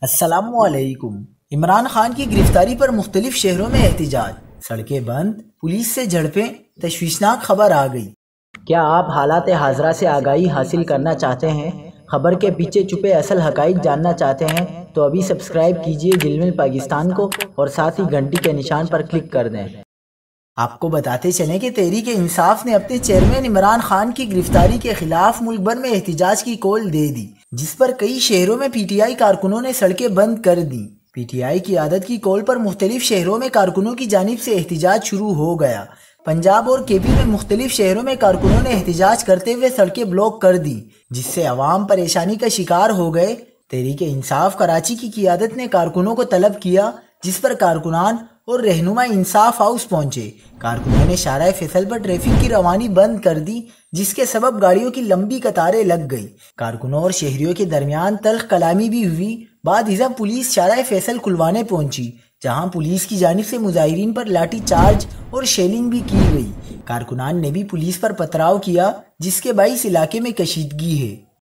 السلام علیکم۔ عمران خان کی گرفتاری پر مختلف شہروں میں احتجاج، سڑکیں بند، پولیس سے جھڑپیں، تشویشناک خبر آ گئی۔ کیا آپ حالات حاضرہ سے آگاہی حاصل کرنا چاہتے ہیں؟ خبر کے پیچھے چھپے اصل حقائق جاننا چاہتے ہیں تو ابھی سبسکرائب کیجئے دل مل پاکستان کو اور ساتھ ہی گھنٹی کے نشان پر کلک کر دیں۔ آپ کو بتاتے چلیں کہ تحریک انصاف نے اپنے چیئرمین عمران خان کی گرفتاری کے خلاف ملک بھر میں احتجاج کی کال دے دی، جس پر کئی شہروں میں پی ٹی آئی کارکنوں نے سڑکیں بند کر دیں۔ پی ٹی آئی کی قیادت کی کال پر مختلف شہروں میں کارکنوں کی جانب سے احتجاج شروع ہو گیا۔ پنجاب اور کے پی میں مختلف شہروں میں کارکنوں نے احتجاج کرتے ہوئے سڑکیں بلاک کر دی، جس سے عوام پریشانی کا شکار ہو گئے۔ تحریک انصاف کراچی کی قیادت نے کارکنوں کو طلب کیا، جس پر کارکنان اور رہنما انصاف ہاؤس پہنچے۔ کارکنوں نے شارع فیصل پر ٹریفک کی روانی بند کر دی، جس کے سبب گاڑیوں کی لمبی قطاریں لگ گئی۔ کارکنوں اور شہریوں کے درمیان تلخ کلامی بھی ہوئی۔ بعد ازاں پولیس شارع فیصل کھلوانے پہنچی، جہاں پولیس کی جانب سے مظاہرین پر لاٹھی چارج اور شیلنگ بھی کی گئی۔ کارکنان نے بھی پولیس پر پتھراؤ کیا، جس کے باعث علاقے میں کشیدگی ہے۔